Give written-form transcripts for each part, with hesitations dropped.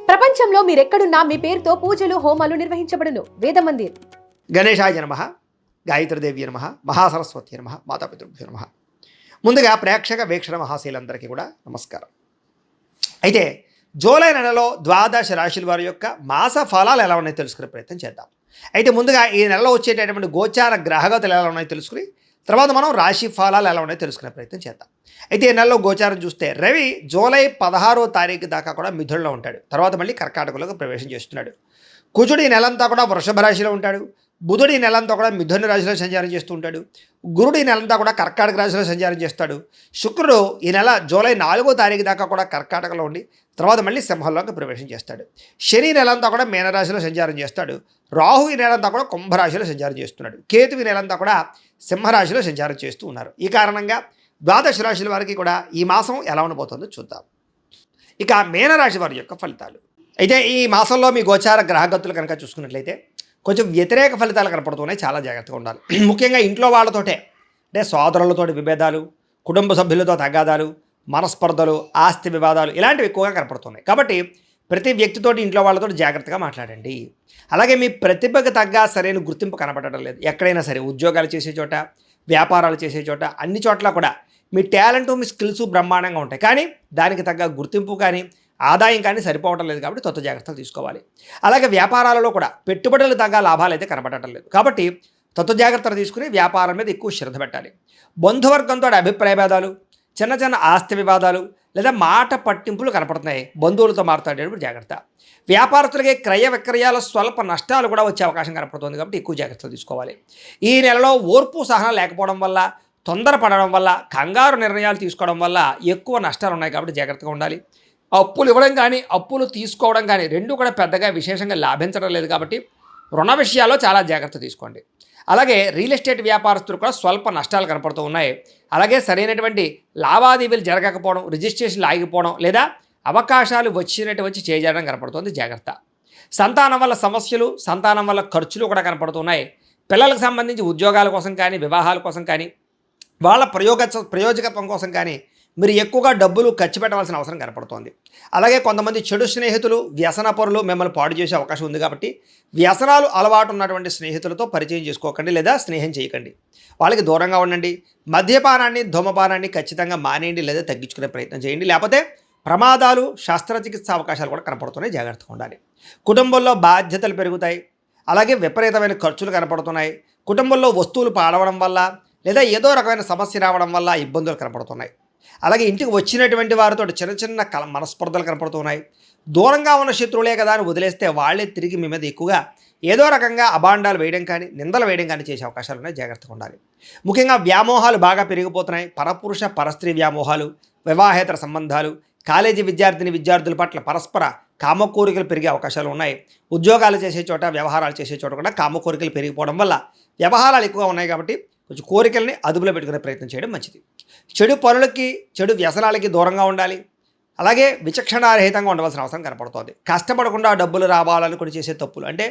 ప్రపంచంలో మీరెక్కడున్నా మీ పేరుతో పూజలు హోమాలు నిర్వహించబడును. వేద మందిర్. గణేశాయ నమః, గాయత్రీదేవి నమః, మహాసరస్వతి నమః, మాతాపితృభ్యో నమః. ముందుగా ప్రేక్షక వీక్షణ మహాశీలందరికీ కూడా నమస్కారం. అయితే జూలై నెలలో ద్వాదశ రాశుల వారి యొక్క మాస ఫలాలు ఎలా ఉన్నాయో తెలుసుకునే ప్రయత్నం చేద్దాం. అయితే ముందుగా ఈ నెలలో వచ్చేటటువంటి గోచార గ్రహగతులు ఎలా ఉన్నాయో తెలుసుకుని తర్వాత మనం రాశి ఫలాలు ఎలా ఉన్నాయో తెలుసుకునే ప్రయత్నం చేద్దాం. అయితే ఈ నెలలో గోచారం చూస్తే రవి జూలై 16వ తారీఖు దాకా కూడా మిథునంలో ఉంటాడు. తర్వాత మళ్ళీ కర్కాటకంలోకి ప్రవేశం చేస్తున్నాడు. కుజుడు ఈ నెలంతా కూడా వృషభ రాశిలో ఉంటాడు. బుధుడు ఈ నెలంతా కూడా మిథున రాశిలో సంచారం చేస్తూ ఉంటాడు. గురుడు ఈ నెలంతా కూడా కర్కాటక రాశిలో సంచారం చేస్తాడు. శుక్రుడు ఈ నెల జూలై 4వ తారీఖు దాకా కూడా కర్కాటకలో ఉండి తర్వాత మళ్ళీ సింహంలోకి ప్రవేశం చేస్తాడు. శని నెలంతా కూడా మీనరాశిలో సంచారం చేస్తాడు. రాహు ఈ నెలంతా కూడా కుంభరాశిలో సంచారం చేస్తున్నాడు. కేతు ఈ నెలంతా కూడా సింహరాశిలో సంచారం చేస్తూ ఉన్నారు. ఈ కారణంగా ద్వాదశ రాశుల వారికి కూడా ఈ మాసం ఎలా ఉండబోతుందో చూద్దాం. ఇక మీనరాశి వారి యొక్క ఫలితాలు. అయితే ఈ మాసంలో మీ గోచార గ్రహగతులు కనుక చూసుకున్నట్లయితే కొంచెం వ్యతిరేక ఫలితాలు కనపడుతున్నాయి. చాలా జాగ్రత్తగా ఉండాలి. ముఖ్యంగా ఇంట్లో వాళ్ళతోటే అంటే సోదరులతోటి విభేదాలు, కుటుంబ సభ్యులతో తగాదాలు, మనస్పర్ధలు, ఆస్తి వివాదాలు ఇలాంటివి ఎక్కువగా కనపడుతున్నాయి. కాబట్టి ప్రతి వ్యక్తితోటి ఇంట్లో వాళ్ళతో జాగ్రత్తగా మాట్లాడండి. అలాగే మీ ప్రతిభకు తగ్గ సరైన గుర్తింపు కనపడటం లేదు. ఎక్కడైనా సరే ఉద్యోగాలు చేసే చోట, వ్యాపారాలు చేసే చోట అన్ని చోట్ల కూడా మీ టాలెంటు మీ స్కిల్స్ బ్రహ్మాండంగా ఉంటాయి. కానీ దానికి తగ్గ గుర్తింపు కానీ ఆదాయం కానీ సరిపోవటం లేదు. కాబట్టి కొత్త జాగ్రత్తలు తీసుకోవాలి. అలాగే వ్యాపారాలలో కూడా పెట్టుబడులు తగ్గ లాభాలు అయితే కనపడటం లేదు. కాబట్టి కొత్త జాగ్రత్తలు తీసుకుని వ్యాపారం మీద ఎక్కువ శ్రద్ధ పెట్టాలి. బంధువర్గంతో అభిప్రాయ భేదాలు, చిన్న చిన్న ఆస్తి వివాదాలు లేదా మాట పట్టింపులు కనపడుతున్నాయి. బంధువులతో మాట్లాడేటప్పుడు జాగ్రత్త. వ్యాపారస్తులకి క్రయ విక్రయాల స్వల్ప నష్టాలు కూడా వచ్చే అవకాశం కనపడుతుంది. కాబట్టి ఎక్కువ జాగ్రత్తలు తీసుకోవాలి. ఈ నెలలో ఓర్పు సహనం లేకపోవడం వల్ల, తొందరపడడం వల్ల, కంగారు నిర్ణయాలు తీసుకోవడం వల్ల ఎక్కువ నష్టాలు ఉన్నాయి. కాబట్టి జాగ్రత్తగా ఉండాలి. అప్పులు ఇవ్వడం కానీ అప్పులు తీసుకోవడం కానీ రెండు కూడా పెద్దగా విశేషంగా లాభించడం లేదు. కాబట్టి రుణ విషయాల్లో చాలా జాగ్రత్త తీసుకోండి. అలాగే రియల్ ఎస్టేట్ వ్యాపారస్తులు కూడా స్వల్ప నష్టాలు కనపడుతూ ఉన్నాయి. అలాగే సరైనటువంటి లావాదేవీలు జరగకపోవడం, రిజిస్ట్రేషన్లు ఆగిపోవడం లేదా అవకాశాలు వచ్చి చేయడం కనపడుతుంది. జాగ్రత్త. సంతానం వల్ల సమస్యలు, సంతానం వల్ల ఖర్చులు కూడా కనపడుతున్నాయి. పిల్లలకు సంబంధించి ఉద్యోగాల కోసం కానీ, వివాహాల కోసం కానీ, వాళ్ళ ప్రయోజకత్వం కోసం కానీ మీరు ఎక్కువగా డబ్బులు ఖర్చు పెట్టవలసిన అవసరం కనపడుతోంది. అలాగే కొంతమంది చెడు స్నేహితులు, వ్యసనపరులు మిమ్మల్ని పాడు చేసే అవకాశం ఉంది. కాబట్టి వ్యసనాలు అలవాటు ఉన్నటువంటి స్నేహితులతో పరిచయం చేసుకోకండి లేదా స్నేహం చేయకండి. వాళ్ళకి దూరంగా ఉండండి. మద్యపానాన్ని, ధూమపానాన్ని ఖచ్చితంగా మానేయండి లేదా తగ్గించుకునే ప్రయత్నం చేయండి. లేకపోతే ప్రమాదాలు, శస్త్రచికిత్స అవకాశాలు కూడా కనపడుతున్నాయి. జాగ్రత్తగా ఉండాలి. కుటుంబంలో బాధ్యతలు పెరుగుతాయి. అలాగే విపరీతమైన ఖర్చులు కనపడుతున్నాయి. కుటుంబంలో వస్తువులు పాడవడం వల్ల లేదా ఏదో రకమైన సమస్య రావడం వల్ల ఇబ్బందులు కనపడుతున్నాయి. అలాగే ఇంటికి వచ్చినటువంటి వారితో చిన్న చిన్న మనస్పర్ధలు కనపడుతున్నాయి. దూరంగా ఉన్న శత్రువులే కదా అని వదిలేస్తే వాళ్ళే తిరిగి మీ మీద ఎక్కువగా ఏదో రకంగా అభాండాలు వేయడం కానీ, నిందలు వేయడం కానీ చేసే అవకాశాలు ఉన్నాయి. జాగ్రత్తగా ఉండాలి. ముఖ్యంగా వ్యామోహాలు బాగా పెరిగిపోతున్నాయి. పరపురుష పరస్త్రీ వ్యామోహాలు, వివాహేతర సంబంధాలు, కాలేజీ విద్యార్థుల పట్ల పరస్పర కామకోరికలు పెరిగే అవకాశాలు ఉన్నాయి. ఉద్యోగాలు చేసే చోట, వ్యవహారాలు చేసే చోట కూడా కామకోరికలు పెరిగిపోవడం వల్ల వ్యవహారాలు ఎక్కువగా ఉన్నాయి. కాబట్టి కొంచెం కోరికల్ని అదుపులో పెట్టుకునే ప్రయత్నం చేయడం మంచిది. చెడు పనులకి, చెడు వ్యసనాలకి దూరంగా ఉండాలి. అలాగే విచక్షణారహితంగా ఉండవలసిన అవసరం కనపడుతుంది. కష్టపడకుండా డబ్బులు రావాలనుకుని చేసే తప్పులు అంటే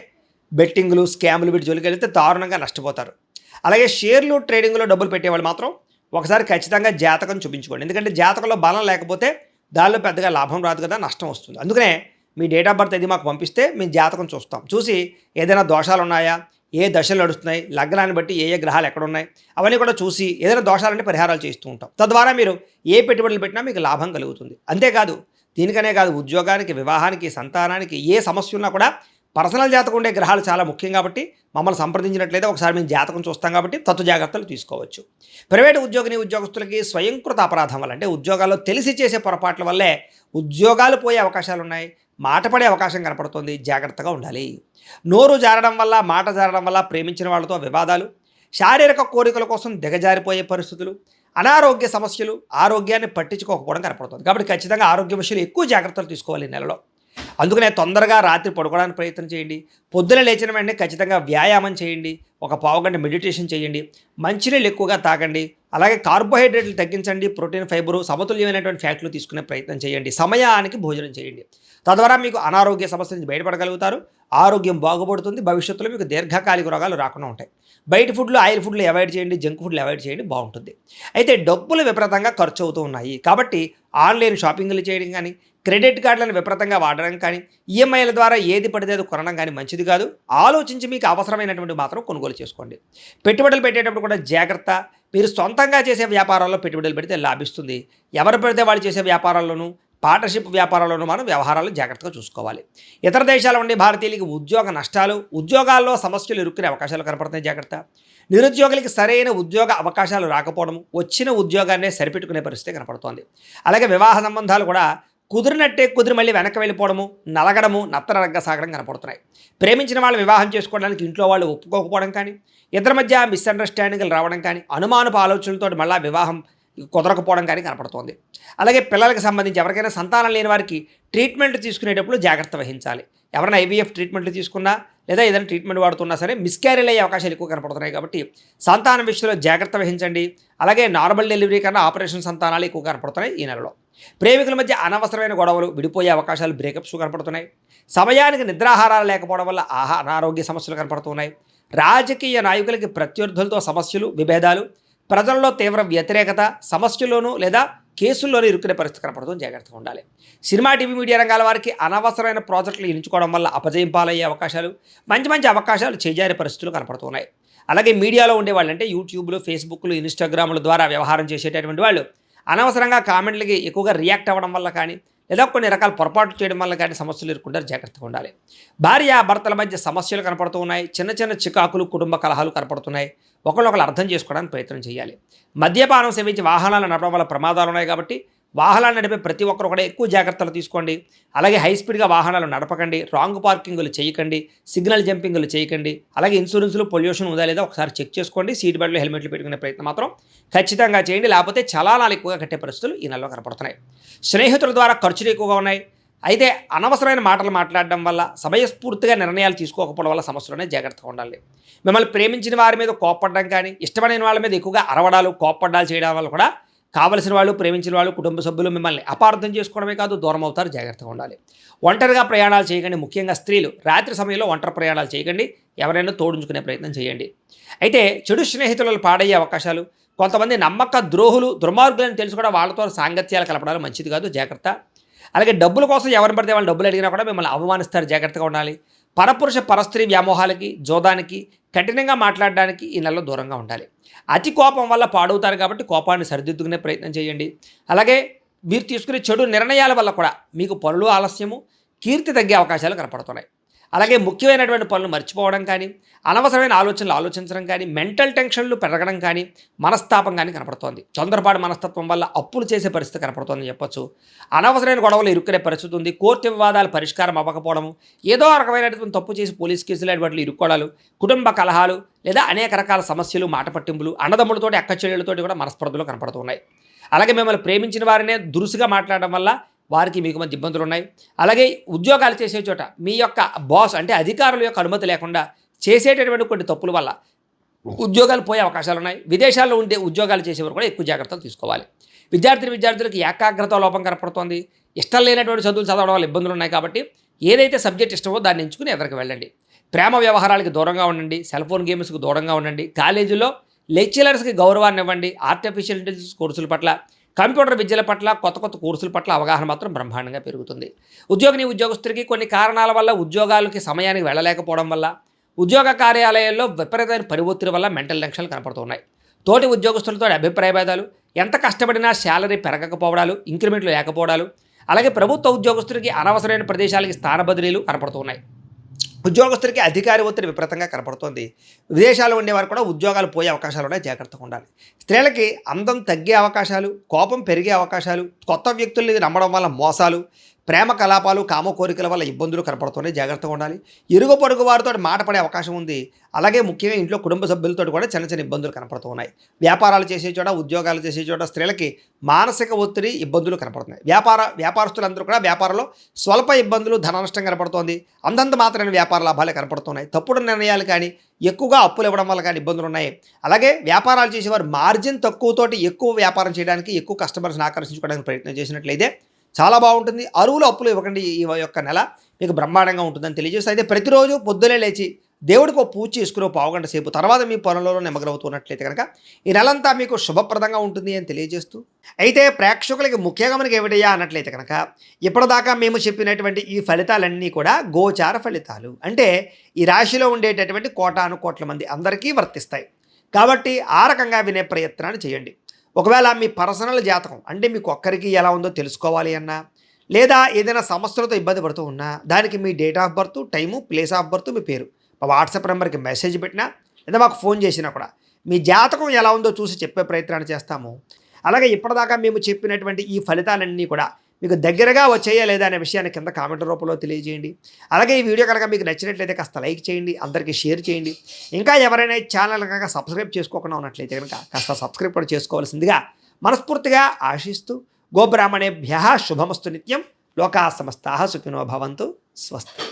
బెట్టింగ్లు, స్కాములు వీటి జోలికి వెళితే దారుణంగా నష్టపోతారు. అలాగే షేర్లు, ట్రేడింగ్లో డబ్బులు పెట్టేవాళ్ళు మాత్రం ఒకసారి ఖచ్చితంగా జాతకం చూపించుకోండి. ఎందుకంటే జాతకంలో బలం లేకపోతే దానిలో పెద్దగా లాభం రాదు కదా, నష్టం వస్తుంది. అందుకనే మీ డేట్ ఆఫ్ బర్త్ ఇది మాకు పంపిస్తే మేము జాతకం చూస్తాం. చూసి ఏదైనా దోషాలు ఉన్నాయా, ఏ దశలు నడుస్తున్నాయి, లగ్నాన్ని బట్టి ఏ గ్రహాలు ఎక్కడ ఉన్నాయి అవన్నీ కూడా చూసి ఏదైనా దోషాలంటే పరిహారాలు చేస్తూ ఉంటాం. తద్వారా మీరు ఏ పెట్టుబడులు పెట్టినా మీకు లాభం కలుగుతుంది. అంతేకాదు దీనికనే కాదు, ఉద్యోగానికి, వివాహానికి, సంతానానికి ఏ సమస్య ఉన్నా కూడా పర్సనల్ జాతకం ఉండే గ్రహాలు చాలా ముఖ్యం. కాబట్టి మమ్మల్ని సంప్రదించినట్లయితే ఒకసారి మేము జాతకం చూస్తాం. కాబట్టి తత్వ జాగ్రత్తలు తీసుకోవచ్చు. ప్రైవేటు ఉద్యోగస్తులకి స్వయంకృత అపరాధం వల్ల అంటే ఉద్యోగాల్లో తెలిసి చేసే పొరపాట్ల వల్లే ఉద్యోగాలు పోయే అవకాశాలు ఉన్నాయి. మాట పడే అవకాశం కనపడుతుంది. జాగ్రత్తగా ఉండాలి. నోరు జారడం వల్ల, మాట జారడం వల్ల ప్రేమించిన వాళ్ళతో వివాదాలు, శారీరక కోరికల కోసం దిగజారిపోయే పరిస్థితులు, అనారోగ్య సమస్యలు, ఆరోగ్యాన్ని పట్టించుకోకపోవడం కనపడుతుంది. కాబట్టి ఖచ్చితంగా ఆరోగ్య విషయాలు ఎక్కువ జాగ్రత్తలు తీసుకోవాలి ఈ నెలలో. అందుకనే తొందరగా రాత్రి పడుకోవడానికి ప్రయత్నం చేయండి. పొద్దున లేచిన వెంటనే ఖచ్చితంగా వ్యాయామం చేయండి. ఒక పావుగంట మెడిటేషన్ చేయండి. మంచినీళ్ళు ఎక్కువగా తాగండి. అలాగే కార్బోహైడ్రేట్లు తగ్గించండి. ప్రోటీన్, ఫైబరు, సమతుల్యమైనటువంటి ఫ్యాట్లు తీసుకునే ప్రయత్నం చేయండి. సమయానికి భోజనం చేయండి. తద్వారా మీకు అనారోగ్య సమస్య నుంచి బయటపడగలుగుతారు. ఆరోగ్యం బాగుపడుతుంది. భవిష్యత్తులో మీకు దీర్ఘకాలిక రోగాలు రాకుండా ఉంటాయి. బయట ఫుడ్లు, ఆయిల్ ఫుడ్లు అవాయిడ్ చేయండి. జంక్ ఫుడ్లు అవాయిడ్ చేయండి. బాగుంటుంది. అయితే డబ్బులు విపరీతంగా ఖర్చు అవుతూ ఉన్నాయి. కాబట్టి ఆన్లైన్ షాపింగ్లు చేయడం కానీ, క్రెడిట్ కార్డులను విపరీతంగా వాడడం కానీ ఈఎంఐల ద్వారా ఏది పడితే అది కొనడం కానీ మంచిది కాదు. ఆలోచించి మీకు అవసరమైనటువంటి మాత్రం కొనుగోలు చేసుకోండి. పెట్టుబడులు పెట్టేటప్పుడు కూడా జాగ్రత్త. మీరు సొంతంగా చేసే వ్యాపారాల్లో పెట్టుబడులు పెడితే లాభిస్తుంది. ఎవరు పెడితే వాళ్ళు చేసే వ్యాపారాల్లోనూ పార్ట్నర్షిప్ వ్యాపారాల్లోనూ మనం వ్యవహారాలు జాగ్రత్తగా చూసుకోవాలి. ఇతర దేశాల ఉండే భారతీయులకి ఉద్యోగ నష్టాలు, ఉద్యోగాల్లో సమస్యలు ఇరుక్కునే అవకాశాలు కనపడుతున్నాయి. జాగ్రత్త. నిరుద్యోగులకి సరైన ఉద్యోగ అవకాశాలు రాకపోవడము, వచ్చిన ఉద్యోగాన్నే సరిపెట్టుకునే పరిస్థితి కనపడుతోంది. అలాగే వివాహ సంబంధాలు కూడా కుదిరినట్టే కుదిరి మళ్ళీ వెనక్కి వెళ్ళిపోవడము, నలగడము, నత్తనరగ్గా సాగడం కనపడుతున్నాయి. ప్రేమించిన వాళ్ళు వివాహం చేసుకోవడానికి ఇంట్లో వాళ్ళు ఒప్పుకోకపోవడం కానీ, ఇద్దరి మధ్య మిస్అండర్స్టాండింగ్లు రావడం కానీ, అనుమానపు ఆలోచనలతో మళ్ళీ వివాహం కుదరకపోవడం కానీ కనపడుతోంది. అలాగే పిల్లలకు సంబంధించి ఎవరికైనా సంతానం లేని వారికి ట్రీట్మెంట్ తీసుకునేటప్పుడు జాగ్రత్త వహించాలి. ఎవరైనా ఐవీఎఫ్ ట్రీట్మెంట్లు తీసుకున్నా లేదా ఏదైనా ట్రీట్మెంట్ వాడుతున్నా సరే మిస్క్యారీలు అయ్యే అవకాశాలు ఎక్కువ కనపడుతున్నాయి. కాబట్టి సంతానం విషయంలో జాగ్రత్త వహించండి. అలాగే నార్మల్ డెలివరీ కన్నా ఆపరేషన్ సంతానాలు ఎక్కువ కనపడుతున్నాయి ఈ నెలలో. ప్రేమికుల మధ్య అనవసరమైన గొడవలు, విడిపోయే అవకాశాలు, బ్రేకప్స్ కనపడుతున్నాయి. సమయానికి నిద్రాహారాలు లేకపోవడం వల్ల అనారోగ్య సమస్యలు కనపడుతున్నాయి. రాజకీయ నాయకులకి ప్రత్యర్థులతో సమస్యలు, విభేదాలు, ప్రజల్లో తీవ్ర వ్యతిరేకత, సమస్యల్లోనూ లేదా కేసుల్లోనూ ఇరుక్కునే పరిస్థితి కనపడుతుంది. జాగ్రత్తగా ఉండాలి. సినిమా, టీవీ, మీడియా రంగాల వారికి అనవసరమైన ప్రాజెక్టులు ఎంచుకోవడం వల్ల అపజయం పాలయ్యే అవకాశాలు, మంచి మంచి అవకాశాలు చేజారే పరిస్థితులు కనపడుతున్నాయి. అలాగే మీడియాలో ఉండేవాళ్ళు అంటే యూట్యూబ్లు, ఫేస్బుక్లు, ఇన్స్టాగ్రామ్ల ద్వారా వ్యవహారం చేసేటటువంటి వాళ్ళు అనవసరంగా కామెంట్లకి ఎక్కువగా రియాక్ట్ అవ్వడం వల్ల కానీ లేదా కొన్ని రకాల పొరపాట్లు చేయడం వల్ల కానీ సమస్యలు ఎదుర్కొంటారు. జాగ్రత్తగా ఉండాలి. భార్య భర్తల మధ్య సమస్యలు కనపడుతూ ఉన్నాయి. చిన్న చిన్న చికాకులు, కుటుంబ కలహాలు కనపడుతున్నాయి. ఒకళ్ళొకళ్ళు అర్థం చేసుకోవడానికి ప్రయత్నం చేయాలి. మద్యపానం సేవించి వాహనాలు నడపడం వల్ల ప్రమాదాలు ఉన్నాయి. కాబట్టి వాహనాలు నడిపే ప్రతి ఒక్కరు కూడా ఎక్కువ జాగ్రత్తలు తీసుకోండి. అలాగే హై స్పీడ్గా వాహనాలు నడపకండి, రాంగ్ పార్కింగ్లు చేయకండి, సిగ్నల్ జంపింగ్లు చేయకండి. అలాగే ఇన్సూరెన్స్లు, పొల్యూషన్ ఉందా లేదా ఒకసారి చెక్ చేసుకోండి. సీట్ బెల్ట్లు, హెల్మెట్లు పెట్టుకునే ప్రయత్నం మాత్రం ఖచ్చితంగా చేయండి. లేకపోతే చలానాలు ఎక్కువగా కట్టే పరిస్థితులు ఈ నెలలో కనపడుతున్నాయి. స్నేహితుల ద్వారా ఖర్చులు ఎక్కువగా ఉన్నాయి. అయితే అనవసరమైన మాటలు మాట్లాడడం వల్ల, సమయస్ఫూర్తిగా నిర్ణయాలు తీసుకోకపోవడం వల్ల సమస్యలునే జాగ్రత్తగా ఉండాలి. మిమ్మల్ని ప్రేమించిన వారి మీద కోప్పడడం కానీ, ఇష్టమైన వాళ్ళ మీద ఎక్కువగా అరవడాలు, కోప్పడ్డాలు చేయడం వల్ల కూడా కావలసిన వాళ్ళు, ప్రేమించిన వాళ్ళు, కుటుంబ సభ్యులు మిమ్మల్ని అపార్థం చేసుకోవడమే కాదు దూరం అవుతారు. జాగ్రత్తగా ఉండాలి. ఒంటరిగా ప్రయాణాలు చేయకండి. ముఖ్యంగా స్త్రీలు రాత్రి సమయంలో ఒంటరి ప్రయాణాలు చేయకండి. ఎవరైనా తోడించుకునే ప్రయత్నం చేయండి. అయితే చెడు స్నేహితులు పాడయ్యే అవకాశాలు, కొంతమంది నమ్మక ద్రోహులు, దుర్మార్గులను తెలుసు కూడా వాళ్ళతో సాంగత్యాలు కలపడాలు మంచిది కాదు. జాగ్రత్త. అలాగే డబ్బుల కోసం ఎవరిని పడితే వాళ్ళు డబ్బులు అడిగినా కూడా మిమ్మల్ని అవమానిస్తారు. జాగ్రత్తగా ఉండాలి. పరపురుష పరస్త్రీ వ్యామోహాలకి, జోదానికి, కఠినంగా మాట్లాడడానికి ఈ నెలలో దూరంగా ఉండాలి. అతి కోపం వల్ల పాడవుతారు. కాబట్టి కోపాన్ని సరిదిద్దుకునే ప్రయత్నం చేయండి. అలాగే మీరు తీసుకునే చెడు నిర్ణయాల వల్ల కూడా మీకు పనులు ఆలస్యము, కీర్తి తగ్గే అవకాశాలు కనపడుతున్నాయి. అలాగే ముఖ్యమైనటువంటి పనులు మర్చిపోవడం కానీ, అనవసరమైన ఆలోచనలు ఆలోచించడం కానీ, మెంటల్ టెన్షన్లు పెరగడం కానీ, మనస్తాపం కానీ కనపడుతోంది. తొందరపాటు మనస్తత్వం వల్ల అప్పులు చేసే పరిస్థితి కనపడుతోందని చెప్పొచ్చు. అనవసరమైన గొడవలు ఇరుక్కునే పరిస్థితి ఉంది. కోర్టు వివాదాలు పరిష్కారం అవ్వకపోవడము, ఏదో రకమైనటువంటి తప్పు చేసి పోలీస్ కేసులు వాటిలో ఇరుక్కోవడాలు, కుటుంబ కలహాలు లేదా అనేక రకాల సమస్యలు, మాట పట్టింపులు, అన్నదమ్ములతోటి, అక్క చెల్లెళ్ళతోటి కూడా మనస్పర్ధలు కనపడుతున్నాయి. అలాగే మిమ్మల్ని ప్రేమించిన వారినే దురుసుగా మాట్లాడడం వల్ల వారికి మీకు మధ్య ఇబ్బందులు ఉన్నాయి. అలాగే ఉద్యోగాలు చేసే చోట మీ యొక్క బాస్ అంటే అధికారుల యొక్క అనుమతి లేకుండా చేసేటటువంటి కొన్ని తప్పుల వల్ల ఉద్యోగాలు పోయే అవకాశాలు ఉన్నాయి. విదేశాల్లో ఉండే ఉద్యోగాలు చేసేవారు కూడా ఎక్కువ జాగ్రత్తలు తీసుకోవాలి. విద్యార్థులకు ఏకాగ్రత లోపం కనపడుతోంది. ఇష్టం లేనటువంటి చదువులు చదవడం వల్ల ఇబ్బందులు ఉన్నాయి. కాబట్టి ఏదైతే సబ్జెక్ట్ ఇష్టమో దాన్ని ఎంచుకుని ఎదరికి వెళ్ళండి. ప్రేమ వ్యవహారాలకి దూరంగా ఉండండి. సెల్ ఫోన్ గేమ్స్కి దూరంగా ఉండండి. కాలేజీలో లెక్చరర్స్కి గౌరవాన్ని ఇవ్వండి. ఆర్టిఫిషియల్ ఇంటెలిజెన్స్ కోర్సుల పట్ల, కంప్యూటర్ విద్యల పట్ల, కొత్త కొత్త కోర్సుల పట్ల అవగాహన మాత్రం బ్రహ్మాండంగా పెరుగుతుంది. ఉద్యోగస్తుడికి కొన్ని కారణాల వల్ల ఉద్యోగాలకి సమయానికి వెళ్ళలేకపోవడం వల్ల, ఉద్యోగ కార్యాలయాల్లో విపరీతమైన పని ఒత్తిడి వల్ల మెంటల్ టెన్షన్లు కనపడుతున్నాయి. తోటి ఉద్యోగస్తులతో అభిప్రాయ భేదాలు, ఎంత కష్టపడినా శాలరీ పెరగకపోవడాలు, ఇంక్రిమెంట్లు లేకపోవడాలు, అలాగే ప్రభుత్వ ఉద్యోగస్తుడికి అనవసరమైన ప్రదేశాలకి స్థాన బదిలీలు కనపడుతున్నాయి. ఉద్యోగస్తులకి అధికారి ఒత్తిడి విపరీతంగా కనపడుతోంది. విదేశాల్లో ఉండేవారు కూడా ఉద్యోగాలు పోయే అవకాశాలు ఉన్నాయి. జాగ్రత్తగా ఉండాలి. స్త్రీలకి అందం తగ్గే అవకాశాలు, కోపం పెరిగే అవకాశాలు, కొత్త వ్యక్తుల్ని నమ్మడం వల్ల మోసాలు, ప్రేమ కలాపాలు, కామ కోరికల వల్ల ఇబ్బందులు కనపడుతున్నాయి. జాగ్రత్తగా ఉండాలి. ఇరుగు పొరుగు వారితో మాట పడే అవకాశం ఉంది. అలాగే ముఖ్యంగా ఇంట్లో కుటుంబ సభ్యులతో కూడా చిన్న చిన్న ఇబ్బందులు కనపడుతూ ఉన్నాయి. వ్యాపారాలు చేసే చోట, ఉద్యోగాలు చేసే చోట స్త్రీలకి మానసిక ఒత్తిడి, ఇబ్బందులు కనపడుతున్నాయి. వ్యాపారస్తులందరూ కూడా వ్యాపారంలో స్వల్ప ఇబ్బందులు, ధన నష్టం కనపడుతోంది. అంతంత మాత్రమే వ్యాపార లాభాలే కనపడుతున్నాయి. తప్పుడు నిర్ణయాలు కానీ, ఎక్కువగా అప్పులు ఇవ్వడం వల్ల కానీ ఇబ్బందులు ఉన్నాయి. అలాగే వ్యాపారాలు చేసేవారు మార్జిన్ తక్కువతోటి ఎక్కువ వ్యాపారం చేయడానికి, ఎక్కువ కస్టమర్స్ని ఆకర్షించుకోవడానికి ప్రయత్నం చేసినట్లయితే చాలా బాగుంటుంది. అరువులు అప్పులు ఇవ్వకండి. ఈ యొక్క నెల మీకు బ్రహ్మాండంగా ఉంటుందని తెలియజేస్తే, అయితే ప్రతిరోజు పొద్దునే లేచి దేవుడికి ఒక పూజ చేసుకుని ఒక పావుగంట సేపు తర్వాత మీ పనులలో నిమగ్నమవుతున్నట్లయితే కనుక ఈ నెలంతా మీకు శుభప్రదంగా ఉంటుంది అని తెలియజేస్తూ, అయితే ప్రేక్షకులకి ముఖ్యంగా మనకి ఏమిటయ్యా అన్నట్లయితే కనుక ఇప్పటిదాకా మేము చెప్పినటువంటి ఈ ఫలితాలన్నీ కూడా గోచార ఫలితాలు, అంటే ఈ రాశిలో ఉండేటటువంటి కోటాను కోట్ల మంది అందరికీ వర్తిస్తాయి. కాబట్టి ఆ రకంగా వినే ప్రయత్నాన్ని చేయండి. ఒకవేళ మీ పర్సనల్ జాతకం అంటే మీకు ఒక్కరికి ఎలా ఉందో తెలుసుకోవాలి అన్నా, లేదా ఏదైనా సమస్యలతో ఇబ్బంది పడుతూ ఉన్నా దానికి మీ date of birth, time, place of birth, మీ పేరు మా వాట్సాప్ నెంబర్కి మెసేజ్ పెట్టినా లేదా మాకు ఫోన్ చేసినా కూడా మీ జాతకం ఎలా ఉందో చూసి చెప్పే ప్రయత్నాన్ని చేస్తాము. అలాగే ఇప్పటిదాకా మేము చెప్పినటువంటి ఈ ఫలితాలన్నీ కూడా మీకు దగ్గరగా వచ్చాయా లేదా అనే విషయాన్ని కింద కామెంట్ రూపంలో తెలియజేయండి. అలాగే ఈ వీడియో కనుక మీకు నచ్చినట్లయితే కాస్త లైక్ చేయండి, అందరికీ షేర్ చేయండి. ఇంకా ఎవరైనా ఈ ఛానల్ కనుక సబ్స్క్రైబ్ చేసుకోకుండా ఉన్నట్లయితే కనుక కాస్త సబ్స్క్రైబ్ కూడా చేసుకోవాల్సిందిగా మనస్ఫూర్తిగా ఆశిస్తూ, గోబ్రాహ్మణేభ్యః శుభమస్తు నిత్యం, లోకా సమస్తాః సుఖినో భవంతు, స్వస్తి.